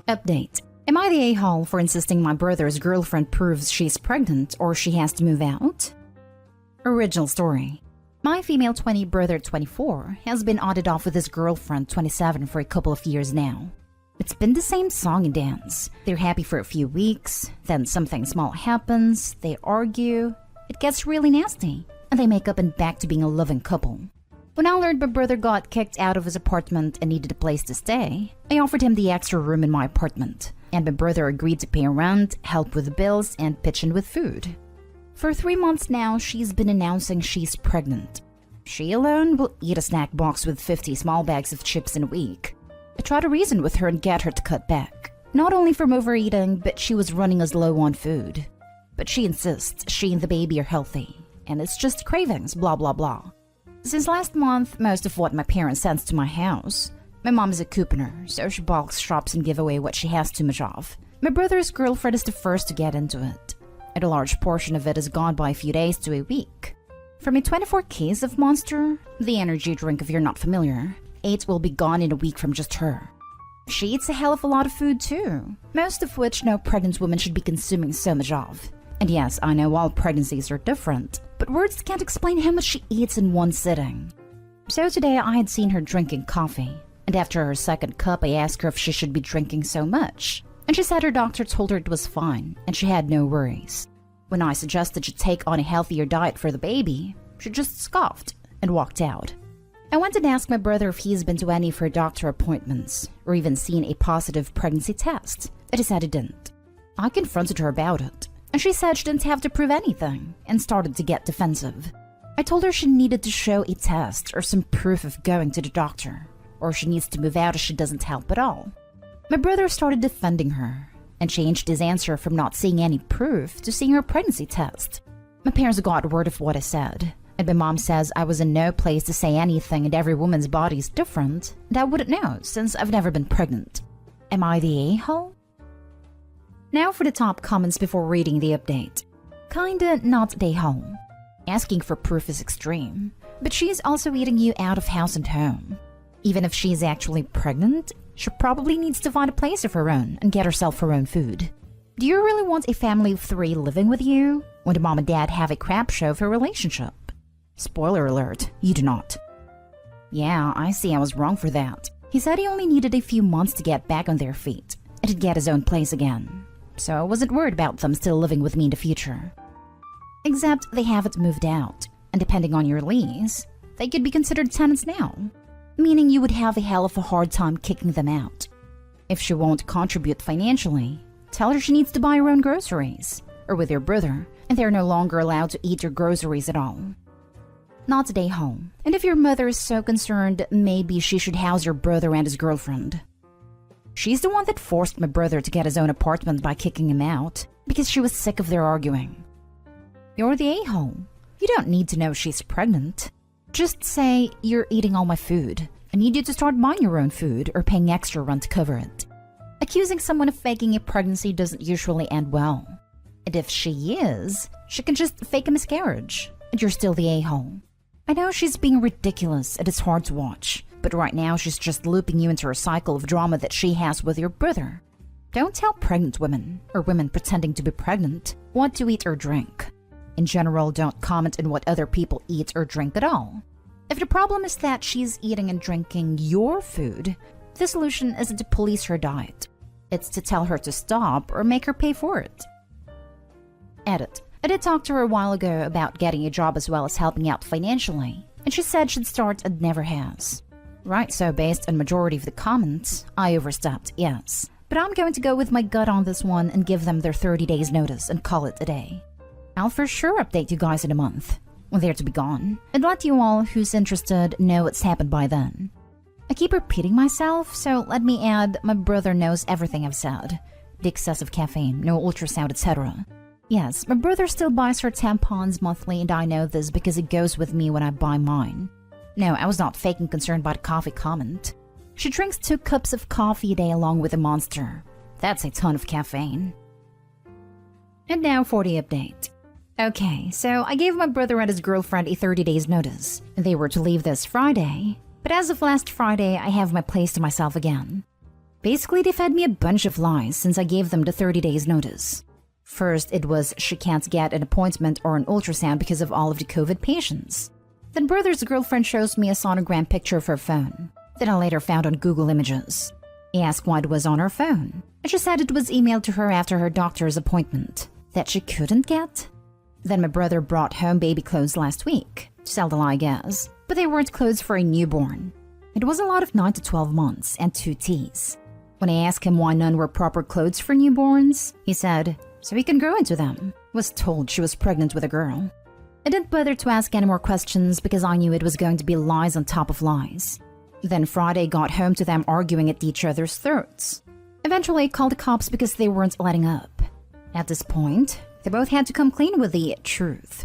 Update. Am I the a-hole for insisting my brother's girlfriend proves she's pregnant or she has to move out? Original story. My female 20 brother 24 has been on and off with his girlfriend 27 for a couple of years now. It's been the same song and dance. They're happy for a few weeks, then something small happens, they argue, it gets really nasty, and they make up and back to being a loving couple. When I learned my brother got kicked out of his apartment and needed a place to stay, I offered him the extra room in my apartment, and my brother agreed to pay rent, help with the bills, and pitch in with food. For 3 months now, she's been announcing she's pregnant. She alone will eat a snack box with 50 small bags of chips in a week. I tried to reason with her and get her to cut back. Not only from overeating, but she was running us low on food. But she insists she and the baby are healthy, and it's just cravings, blah blah blah. Since last month, most of what my parents sends to my house. My mom is a couponer, so she bulks shops and give away what she has too much of. My brother's girlfriend is the first to get into it, and a large portion of it is gone by a few days to a week. From a 24 case of Monster, the energy drink if you're not familiar, 8 will be gone in a week from just her. She eats a hell of a lot of food too, most of which no pregnant woman should be consuming so much of. And yes, I know all pregnancies are different, but words can't explain how much she eats in one sitting. So today I had seen her drinking coffee, and after her second cup I asked her if she should be drinking so much. And she said her doctor told her it was fine, and she had no worries. When I suggested she take on a healthier diet for the baby, she just scoffed and walked out. I went and asked my brother if he's been to any of her doctor appointments, or even seen a positive pregnancy test, and he said he didn't. I confronted her about it, and she said she didn't have to prove anything, and started to get defensive. I told her she needed to show a test or some proof of going to the doctor, or she needs to move out if she doesn't help at all. My brother started defending her, and changed his answer from not seeing any proof to seeing her pregnancy test. My parents got word of what I said, and my mom says I was in no place to say anything and every woman's body is different, and I wouldn't know since I've never been pregnant. Am I the a-hole? Now for the top comments before reading the update. Kinda not the a-hole. Asking for proof is extreme, but she's also eating you out of house and home. Even if she's actually pregnant, she probably needs to find a place of her own and get herself her own food. Do you really want a family of 3 living with you when the mom and dad have a crap show of a relationship? Spoiler alert, you do not. Yeah, I see I was wrong for that. He said he only needed a few months to get back on their feet and to get his own place again. So I wasn't worried about them still living with me in the future. Except they haven't moved out, and depending on your lease, they could be considered tenants now. Meaning you would have a hell of a hard time kicking them out. If she won't contribute financially, tell her she needs to buy her own groceries, or with your brother, and they're no longer allowed to eat your groceries at all. Not today home, and if your mother is so concerned, maybe she should house your brother and his girlfriend. She's the one that forced my brother to get his own apartment by kicking him out, because she was sick of their arguing. You're the a-hole. You don't need to know she's pregnant. Just say, you're eating all my food. I need you to start buying your own food or paying extra rent to cover it. Accusing someone of faking a pregnancy doesn't usually end well. And if she is, she can just fake a miscarriage, and you're still the a-hole. I know she's being ridiculous and it's hard to watch, but right now she's just looping you into a cycle of drama that she has with your brother. Don't tell pregnant women, or women pretending to be pregnant, what to eat or drink. In general, don't comment on what other people eat or drink at all. If the problem is that she's eating and drinking your food, the solution isn't to police her diet. It's to tell her to stop or make her pay for it. Edit. I did talk to her a while ago about getting a job as well as helping out financially, and she said she'd start and never has. Right, so based on majority of the comments, I overstepped, yes. But I'm going to go with my gut on this one and give them their 30 days notice and call it a day. I'll for sure update you guys in a month, when they're to be gone, and let you all who's interested know what's happened by then. I keep repeating myself, so let me add my brother knows everything I've said. The excessive caffeine, no ultrasound, etc. Yes, my brother still buys her tampons monthly, and I know this because it goes with me when I buy mine. No, I was not faking concern by the coffee comment. She drinks 2 cups of coffee a day along with a Monster. That's a ton of caffeine. And now for the update. Okay, so I gave my brother and his girlfriend a 30 days notice. They were to leave this Friday, but as of last Friday, I have my place to myself again. Basically, they fed me a bunch of lies since I gave them the 30 days notice. First, it was she can't get an appointment or an ultrasound because of all of the COVID patients. Then brother's girlfriend shows me a sonogram picture of her phone that I later found on Google Images. I asked why it was on her phone, and she said it was emailed to her after her doctor's appointment that she couldn't get. Then my brother brought home baby clothes last week, to sell the lie, I guess, but they weren't clothes for a newborn. It was a lot of 9 to 12 months and 2 T's. When I asked him why none were proper clothes for newborns, he said, so he can grow into them. Was told she was pregnant with a girl. I didn't bother to ask any more questions because I knew it was going to be lies on top of lies. Then Friday got home to them arguing at each other's throats. Eventually I called the cops because they weren't letting up. At this point, they both had to come clean with the truth.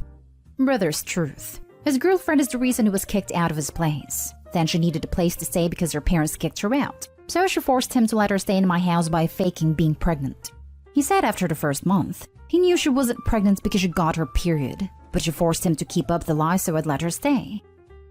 Brother's truth. His girlfriend is the reason he was kicked out of his place. Then she needed a place to stay because her parents kicked her out. So she forced him to let her stay in my house by faking being pregnant. He said after the first month, he knew she wasn't pregnant because she got her period, but she forced him to keep up the lie so I'd let her stay.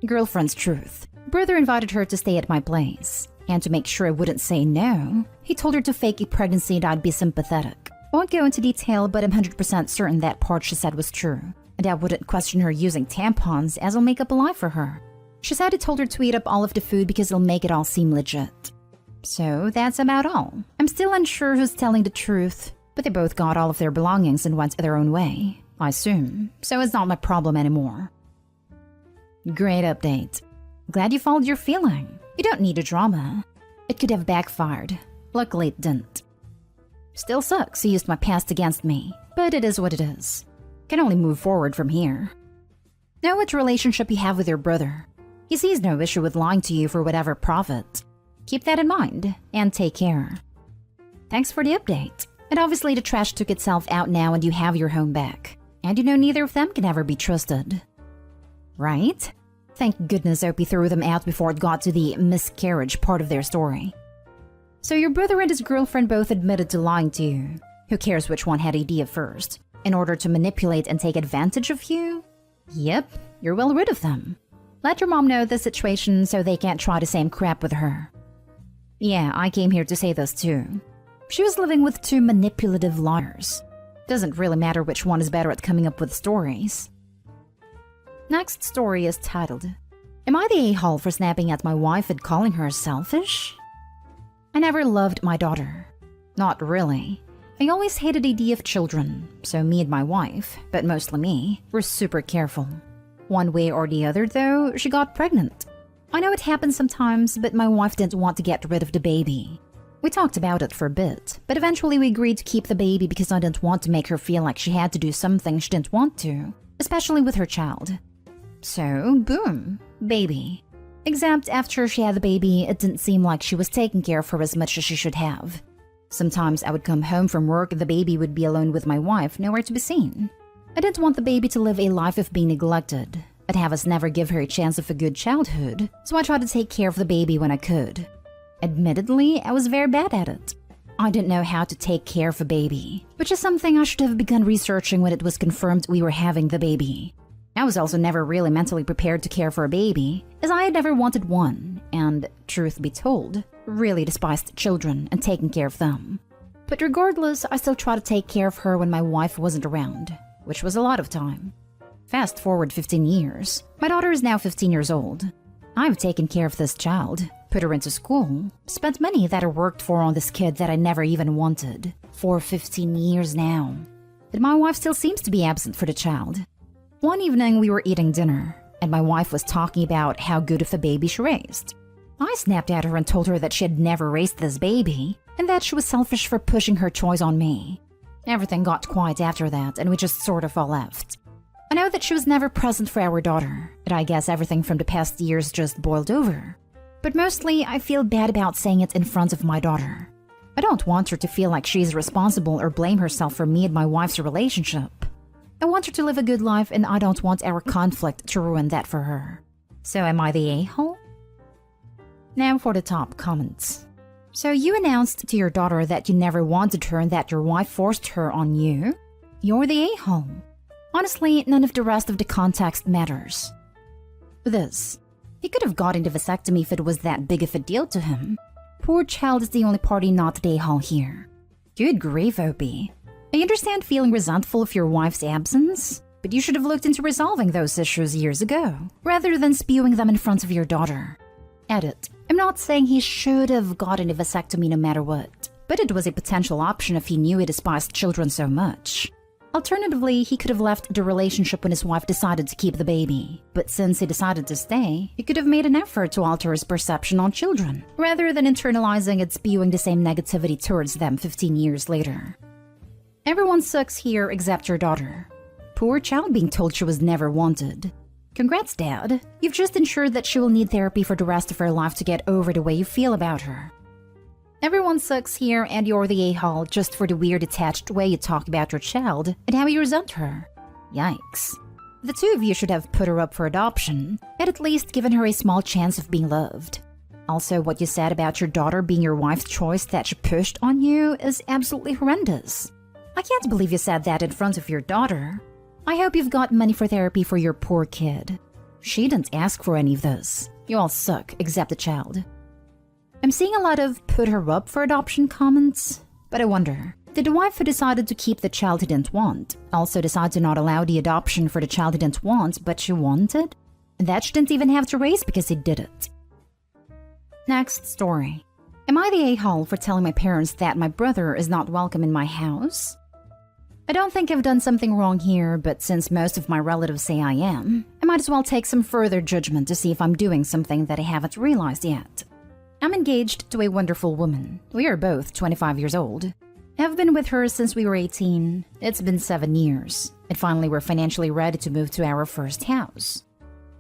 Girlfriend's truth. Brother invited her to stay at my place, and to make sure I wouldn't say no, he told her to fake a pregnancy and I'd be sympathetic. I won't go into detail, but I'm 100% certain that part she said was true, and I wouldn't question her using tampons as I'll make up a lie for her. She said he told her to eat up all of the food because it'll make it all seem legit. So that's about all. I'm still unsure who's telling the truth, but they both got all of their belongings and went their own way, I assume, so it's not my problem anymore. Great update. Glad you followed your feeling. You don't need a drama. It could have backfired. Luckily it didn't. Still sucks he used my past against me, but it is what it is. Can only move forward from here. Know what relationship you have with your brother. He sees no issue with lying to you for whatever profit. Keep that in mind, and take care. Thanks for the update. And obviously the trash took itself out now and you have your home back. And you know neither of them can ever be trusted. Right? Thank goodness Opie threw them out before it got to the miscarriage part of their story. So your brother and his girlfriend both admitted to lying to you. Who cares which one had idea first? In order to manipulate and take advantage of you? Yep, you're well rid of them. Let your mom know the situation so they can't try the same crap with her. Yeah, I came here to say this too. She was living with 2 manipulative liars. Doesn't really matter which one is better at coming up with stories. Next story is titled, Am I the a-hole for snapping at my wife and calling her selfish? I never loved my daughter. Not really. I always hated the idea of children, so me and my wife, but mostly me, were super careful. One way or the other though, she got pregnant. I know it happens sometimes, but my wife didn't want to get rid of the baby. We talked about it for a bit, but eventually we agreed to keep the baby because I didn't want to make her feel like she had to do something she didn't want to, especially with her child. So, boom, baby. Except after she had the baby, it didn't seem like she was taking care of her as much as she should have. Sometimes I would come home from work and the baby would be alone with my wife, nowhere to be seen. I didn't want the baby to live a life of being neglected. I'd have us never give her a chance of a good childhood, so I tried to take care of the baby when I could. Admittedly, I was very bad at it. I didn't know how to take care of a baby, which is something I should have begun researching when it was confirmed we were having the baby. I was also never really mentally prepared to care for a baby, as I had never wanted one, and, truth be told, really despised children and taking care of them. But regardless, I still tried to take care of her when my wife wasn't around, which was a lot of time. Fast forward 15 years. My daughter is now 15 years old. I've taken care of this child, put her into school, spent money that I worked for on this kid that I never even wanted, for 15 years now. But my wife still seems to be absent for the child. One evening we were eating dinner, and my wife was talking about how good of a baby she raised. I snapped at her and told her that she had never raised this baby, and that she was selfish for pushing her choice on me. Everything got quiet after that, and we just sort of all left. I know that she was never present for our daughter, and I guess everything from the past years just boiled over. But mostly, I feel bad about saying it in front of my daughter. I don't want her to feel like she's responsible or blame herself for me and my wife's relationship. I want her to live a good life, and I don't want our conflict to ruin that for her. So am I the a-hole? Now for the top comments. So you announced to your daughter that you never wanted her and that your wife forced her on you? You're the a-hole. Honestly, none of the rest of the context matters. This. He could have gotten the vasectomy if it was that big of a deal to him. poor child is the only party not at A-Hall here. Good grief, Opie. I understand feeling resentful of your wife's absence, but you should have looked into resolving those issues years ago, rather than spewing them in front of your daughter. Edit. I'm not saying he should have gotten a vasectomy no matter what, but it was a potential option if he knew he despised children so much. Alternatively, he could have left the relationship when his wife decided to keep the baby. But since he decided to stay, he could have made an effort to alter his perception on children, rather than internalizing and spewing the same negativity towards them 15 years later. Everyone sucks here except your daughter. Poor child being told she was never wanted. Congrats, Dad. You've just ensured that she will need therapy for the rest of her life to get over the way you feel about her. Everyone sucks here and you're the a-hole just for the weird attached way you talk about your child and how you resent her. Yikes. The two of you should have put her up for adoption, and at least given her a small chance of being loved. Also, what you said about your daughter being your wife's choice that she pushed on you is absolutely horrendous. I can't believe you said that in front of your daughter. I hope you've got money for therapy for your poor kid. She didn't ask for any of this. You all suck, except the child. I'm seeing a lot of put her up for adoption comments, but I wonder, did the wife who decided to keep the child he didn't want also decide to not allow the adoption for the child he didn't want but she wanted? And that she didn't even have to raise because he did it. Next story. Am I the a-hole for telling my parents that my brother is not welcome in my house? I don't think I've done something wrong here, but since most of my relatives say I am, I might as well take some further judgment to see if I'm doing something that I haven't realized yet. I'm engaged to a wonderful woman. We are both 25 years old. I've been with her since we were 18. It's been 7 years. And finally we're financially ready to move to our first house.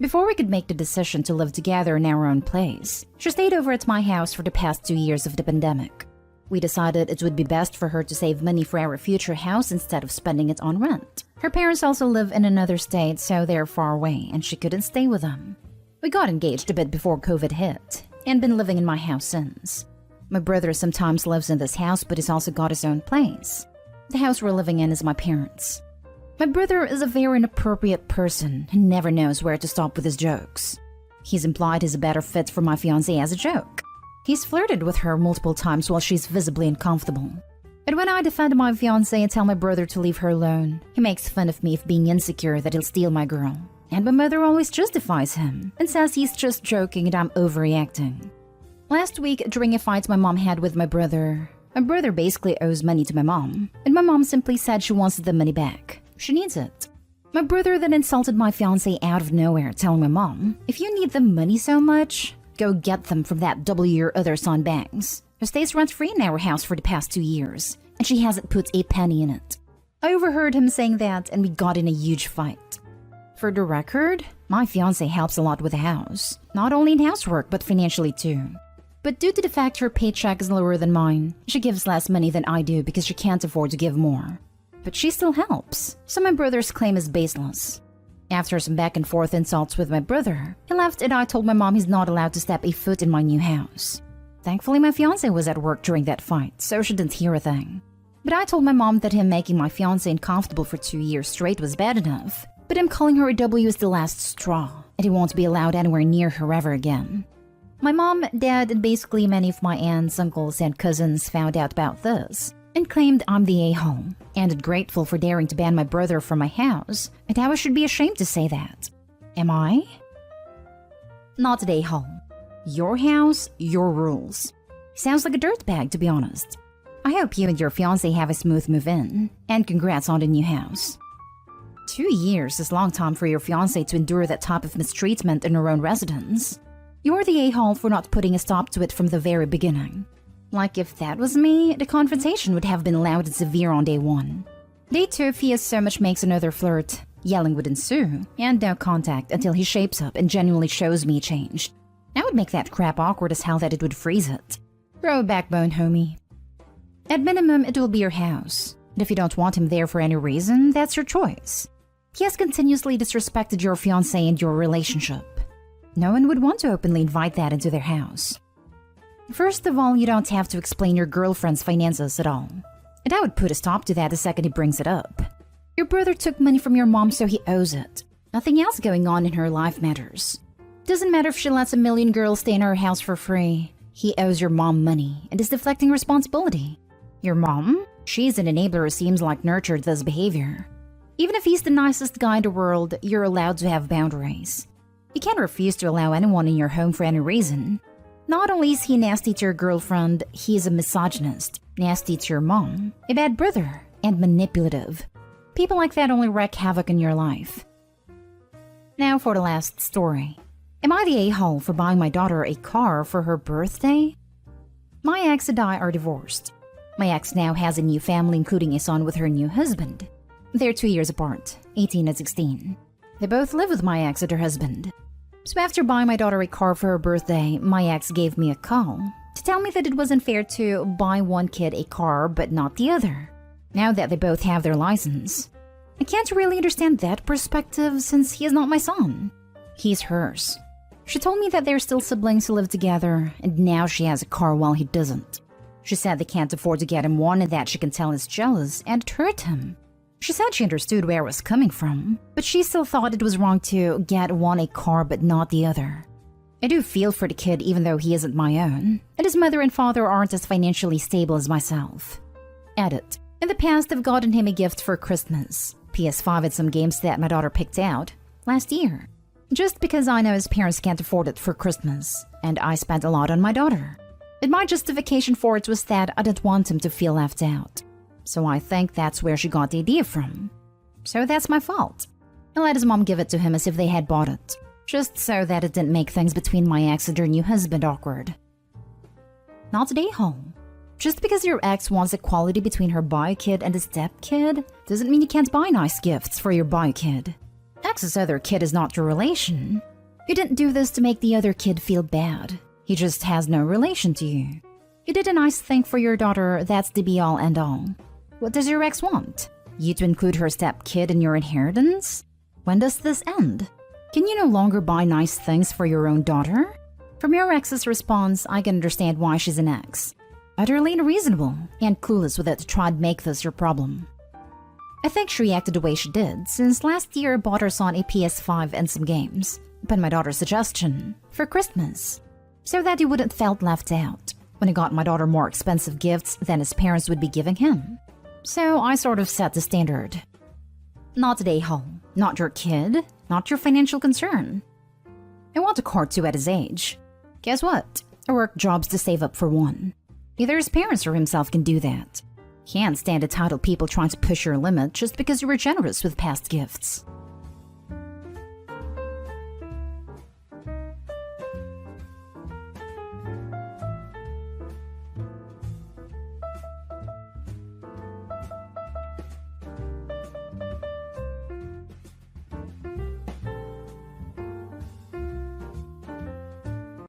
Before we could make the decision to live together in our own place, she stayed over at my house for the past 2 years of the pandemic. We decided it would be best for her to save money for our future house instead of spending it on rent. Her parents also live in another state, so they're far away and she couldn't stay with them. We got engaged a bit before COVID hit, and been living in my house since. My brother sometimes lives in this house, but he's also got his own place. The house we're living in is my parents'. My brother is a very inappropriate person who never knows where to stop with his jokes. He's implied he's a better fit for my fiancée as a joke. He's flirted with her multiple times while she's visibly uncomfortable. But when I defend my fiancée and tell my brother to leave her alone, he makes fun of me for being insecure that he'll steal my girl. And my mother always justifies him and says he's just joking and I'm overreacting. Last week, during a fight my mom had with my brother basically owes money to my mom, and my mom simply said she wants the money back. She needs it. My brother then insulted my fiancé out of nowhere, telling my mom, if you need the money so much, go get them from that W your other son bangs, who stays rent-free in our house for the past 2 years, and she hasn't put a penny in it. I overheard him saying that and we got in a huge fight. For the record, my fiancé helps a lot with the house, not only in housework but financially too. But due to the fact her paycheck is lower than mine, she gives less money than I do because she can't afford to give more. But she still helps, so my brother's claim is baseless. After some back and forth insults with my brother, he left and I told my mom he's not allowed to step a foot in my new house. Thankfully my fiancé was at work during that fight, so she didn't hear a thing. But I told my mom that him making my fiancé uncomfortable for 2 years straight was bad enough, but him calling her a W is the last straw, and he won't be allowed anywhere near her ever again. My mom, dad, and basically many of my aunts, uncles, and cousins found out about this and claimed I'm the a-hole, and I'm grateful for daring to ban my brother from my house, and how I should be ashamed to say that. Am I? Not the a-hole. Your house, your rules. Sounds like a dirtbag, to be honest. I hope you and your fiancé have a smooth move-in, and congrats on the new house. 2 years is a long time for your fiancé to endure that type of mistreatment in her own residence. You're the a-hole for not putting a stop to it from the very beginning. Like if that was me, the confrontation would have been loud and severe on day 1. Day 2, if he as so much makes another flirt, yelling would ensue, and no contact until he shapes up and genuinely shows me he changed. I would make that crap awkward as hell that it would freeze it. Grow a backbone, homie. At minimum, it will be your house. And if you don't want him there for any reason, that's your choice. He has continuously disrespected your fiancé and your relationship. No one would want to openly invite that into their house. First of all, you don't have to explain your girlfriend's finances at all. And I would put a stop to that the second he brings it up. Your brother took money from your mom, so he owes it. Nothing else going on in her life matters. Doesn't matter if she lets a million girls stay in her house for free. He owes your mom money and is deflecting responsibility. Your mom? She's an enabler who seems like nurtured this behavior. Even if he's the nicest guy in the world, you're allowed to have boundaries. You can't refuse to allow anyone in your home for any reason. Not only is he nasty to your girlfriend, he is a misogynist, nasty to your mom, a bad brother, and manipulative. People like that only wreak havoc in your life. Now for the last story. Am I the a-hole for buying my daughter a car for her birthday? My ex and I are divorced. My ex now has a new family, including a son with her new husband. They're 2 years apart, 18 and 16. They both live with my ex and her husband. So after buying my daughter a car for her birthday, my ex gave me a call to tell me that it wasn't fair to buy one kid a car but not the other, now that they both have their license. I can't really understand that perspective since he is not my son. He's hers. She told me that they're still siblings who live together, and now she has a car while he doesn't. She said they can't afford to get him one and that she can tell is jealous, and it hurt him. She said she understood where I was coming from, but she still thought it was wrong to get one a car but not the other. I do feel for the kid even though he isn't my own, and his mother and father aren't as financially stable as myself. Edit. In the past, I've gotten him a gift for Christmas, PS5 and some games that my daughter picked out last year. Just because I know his parents can't afford it for Christmas, and I spent a lot on my daughter. And my justification for it was that I didn't want him to feel left out. So I think that's where she got the idea from. So that's my fault. I let his mom give it to him as if they had bought it, just so that it didn't make things between my ex and her new husband awkward. Not today, home. Just because your ex wants equality between her bio kid and the step kid doesn't mean you can't buy nice gifts for your bio kid. Ex's other kid is not your relation. You didn't do this to make the other kid feel bad. He just has no relation to you. You did a nice thing for your daughter, that's the be-all end-all. What does your ex want? You to include her step kid in your inheritance? When does this end? Can you no longer buy nice things for your own daughter? From your ex's response, I can understand why she's an ex. Utterly unreasonable and clueless with it to try to make this your problem. I think she reacted the way she did, since last year I bought her son a PS5 and some games, but my daughter's suggestion, for Christmas, so that he wouldn't felt left out when he got my daughter more expensive gifts than his parents would be giving him. So I sort of set the standard. Not today, home. Not your kid. Not your financial concern. I want a car too at his age. Guess what? I work jobs to save up for one. Neither his parents or himself can do that. Can't stand entitled people trying to push your limit just because you were generous with past gifts.